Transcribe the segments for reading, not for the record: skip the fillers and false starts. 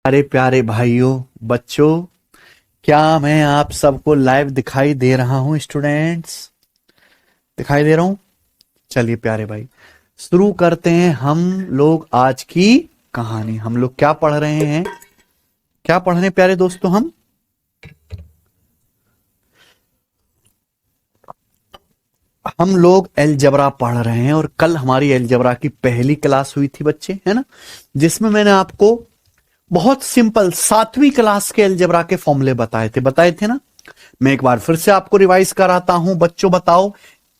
अरे प्यारे भाइयों बच्चों, क्या मैं आप सबको लाइव दिखाई दे रहा हूं? स्टूडेंट्स, दिखाई दे रहा हूं? चलिए प्यारे भाई, शुरू करते हैं हम लोग आज की कहानी। हम लोग क्या पढ़ रहे हैं, क्या पढ़ रहे हैं प्यारे दोस्तों? हम लोग अलजेब्रा पढ़ रहे हैं और कल हमारी अलजेब्रा की पहली क्लास हुई थी बच्चे, है ना, जिसमें मैंने आपको बहुत सिंपल 7वीं क्लास के अलजेब्रा के फॉर्मूले बताए थे ना। मैं एक बार फिर से आपको रिवाइज कराता हूं। बच्चों बताओ,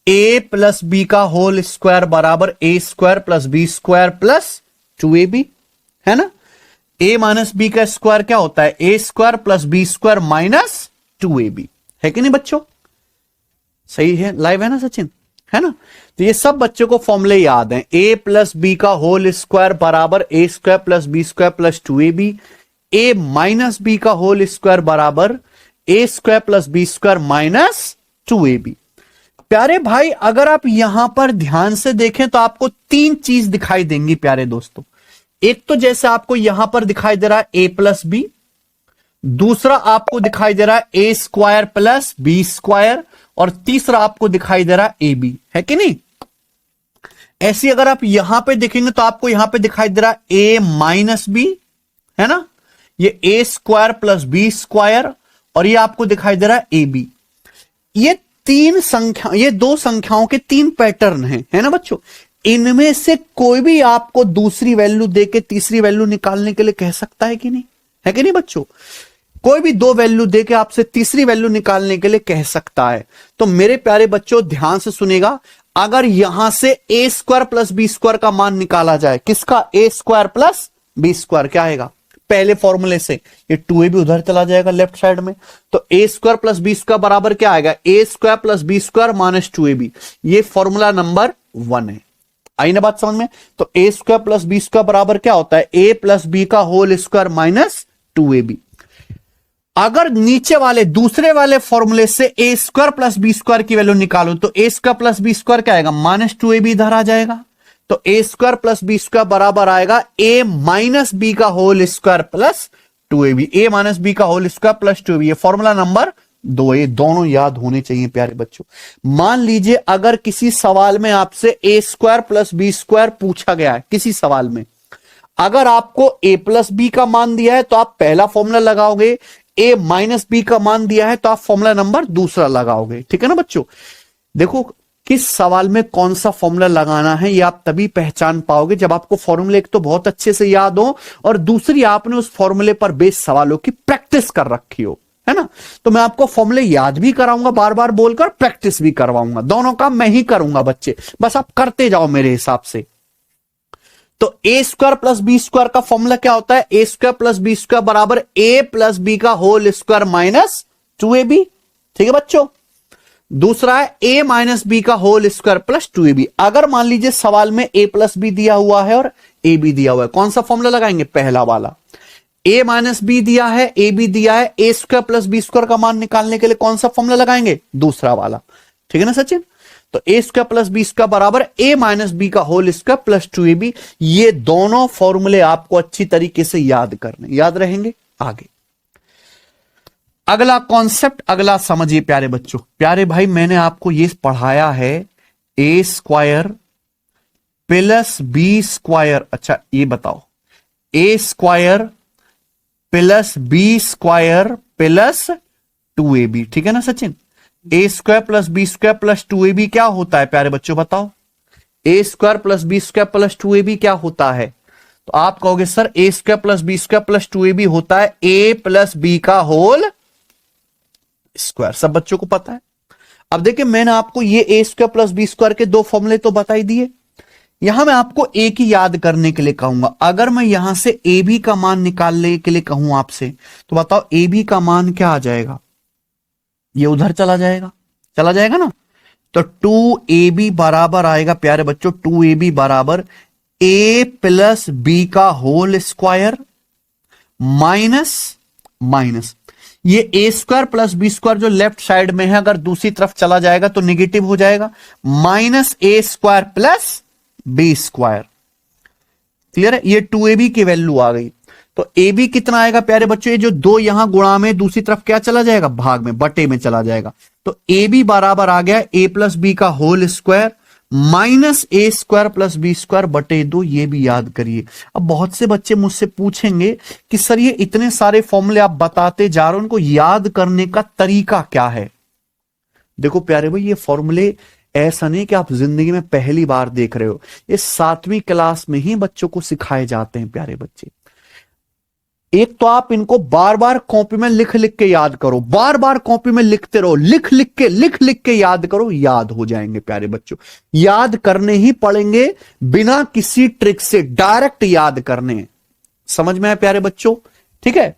a प्लस बी का होल स्क्वायर बराबर a square plus B square plus 2ab, है ना। a माइनस बी का स्क्वायर क्या होता है? a square plus B square minus 2ab, है कि नहीं बच्चों? सही है, लाइव है ना सचिन, है ना। तो ये सब बच्चों को फॉर्मूले याद हैं। a प्लस बी का होल स्क्वायर बराबर a square plus B square plus 2ab, a minus B का होल स्क्वायर बराबर a square plus B square minus 2ab। प्यारे भाई, अगर आप यहां पर ध्यान से देखें तो आपको तीन चीज दिखाई देंगी प्यारे दोस्तों। एक तो जैसे आपको यहां पर दिखाई दे रहा है a प्लस बी, दूसरा आपको दिखाई दे रहा है a square plus B square, और तीसरा आपको दिखाई दे रहा है ab, है कि नहीं। ऐसी अगर आप यहां पे देखेंगे तो आपको यहां पे दिखाई दे रहा है a माइनस बी, है ना, ये a square plus B square, और ये आपको दिखाई दे रहा है ab। ये तीन संख्या, ये दो संख्याओं के तीन पैटर्न हैं, है ना बच्चों। इनमें से कोई भी आपको दूसरी वैल्यू देके तीसरी वैल्यू निकालने के लिए कह सकता है कि नहीं, है कि नहीं बच्चों। कोई भी दो वैल्यू देके आपसे तीसरी वैल्यू निकालने के लिए कह सकता है। तो मेरे प्यारे बच्चों ध्यान से सुनेगा, अगर यहां से a square plus B square का मान निकाला जाए, किसका? a square plus B square, क्या आएगा? पहले फॉर्मूले से ये 2a भी उधर चला जाएगा लेफ्ट साइड में, तो a square plus B square बराबर क्या आएगा? a square plus B square minus 2ab। ये फॉर्मूला नंबर 1 है। आई ना बात समझ में? तो a square plus B square बराबर क्या होता है? a प्लस बी का होल स्क्वायर माइनस 2ab। अगर नीचे वाले दूसरे वाले फॉर्मूले से a square plus B square की वैल्यू निकालो तो a square plus B square क्या आएगा? माइनस 2ab इधर आ जाएगा, तो a square plus B square बराबर आएगा a माइनस बी का whole square plus 2ab। a minus B का होल स्क्वायर प्लस 2ab, ये फॉर्मूला नंबर 2। ये दोनों याद होने चाहिए प्यारे बच्चों। मान लीजिए अगर किसी सवाल में आपसे a square plus B square पूछा गया है, किसी सवाल में अगर आपको a प्लस बी का मान दिया है तो आप पहला फॉर्मूला लगाओगे, a माइनस बी का मान दिया है तो आप फॉर्मूला नंबर दूसरा लगाओगे, ठीक है ना बच्चों। देखो किस सवाल में कौन सा फॉर्मूला लगाना है ये आप तभी पहचान पाओगे जब आपको फॉर्मूले एक तो बहुत अच्छे से याद हो, और दूसरी आपने उस फॉर्मूले पर बेस्ड सवालों की प्रैक्टिस कर रखी हो, है ना। तो मैं आपको फॉर्मूले याद भी कराऊंगा, बार बार बोलकर प्रैक्टिस भी करवाऊंगा, दोनों काम मैं ही करूंगा बच्चे, बस आप करते जाओ मेरे हिसाब से। तो a square plus B square का फॉर्मूला क्या होता है? a square plus B square बराबर a प्लस बी का होल स्क्वायर माइनस 2ab, ठीक है बच्चों। दूसरा है a माइनस बी का होल स्क्वायर प्लस 2ab। अगर मान लीजिए सवाल में a प्लस बी दिया हुआ है और a b दिया हुआ है, कौन सा फॉर्मूला लगाएंगे? पहला वाला। a माइनस बी दिया है, a b दिया है, a square plus B square का मान निकालने के लिए कौन सा फॉर्मूला लगाएंगे? दूसरा वाला, ठीक है ना सचिन। तो a square plus B square बराबर a माइनस बी का होल स्क्वायर प्लस 2ab। ये दोनों फॉर्मूले आपको अच्छी तरीके से याद करने, याद रहेंगे। आगे अगला कॉन्सेप्ट, अगला समझिए प्यारे बच्चों। प्यारे भाई, मैंने आपको ये पढ़ाया है a square plus B square. अच्छा ये बताओ, a square plus B square plus 2ab, ठीक है ना Sachin. a square plus B square plus 2ab क्या होता है प्यारे बच्चों बताओ? a square plus B square plus 2ab क्या होता है? तो आप कहोगे sir a square plus B square plus 2ab होता है a प्लस बी का होल स्क्वायर। सब बच्चों को पता है। अब देखिए मैंने आपको ये a square plus B square के दो फॉर्मूले तो बता ही दिए। यहां मैं आपको एक ही याद करने के लिए कहूंगा। अगर मैं यहां से ab का मान निकालने के लिए कहूं आपसे, तो बताओ ab का मान क्या आ जाएगा? ये उधर चला जाएगा, चला जाएगा ना। तो 2ab बराबर आएगा प्यारे बच्चों, 2ab बराबर a प्लस बी का होल स्क्वायर माइनस माइनस ये a square plus B square जो लेफ्ट साइड में है अगर दूसरी तरफ चला जाएगा तो निगेटिव हो जाएगा, minus a square plus B square. Clear है? ये 2ab की वैल्यू आ गई। तो ए बी कितना आएगा प्यारे बच्चों, ये जो दो यहां गुणा में दूसरी तरफ क्या चला जाएगा, भाग में, बटे में चला जाएगा। तो ए बी बराबर आ गया ए प्लस बी का होल स्क्वायर माइनस ए स्क्वायर प्लस बी स्क्वायर बटे 2। ये भी याद करिए। अब बहुत से बच्चे मुझसे पूछेंगे कि सर ये इतने सारे फॉर्मूले आप बताते जा रहे हो, उनको याद करने का तरीका क्या है। देखो प्यारे भाई, ये फॉर्मूले ऐसा नहीं कि आप जिंदगी में पहली बार देख रहे हो, ये 7वीं क्लास में ही बच्चों को सिखाए जाते हैं प्यारे बच्चे। एक तो आप इनको बार बार कॉपी में लिख लिख के याद करो, बार बार कॉपी में लिखते रहो, लिख लिख के याद करो, याद हो जाएंगे प्यारे बच्चों। याद करने ही पड़ेंगे, बिना किसी ट्रिक से, डायरेक्ट याद करने। समझ में है प्यारे बच्चों, ठीक है।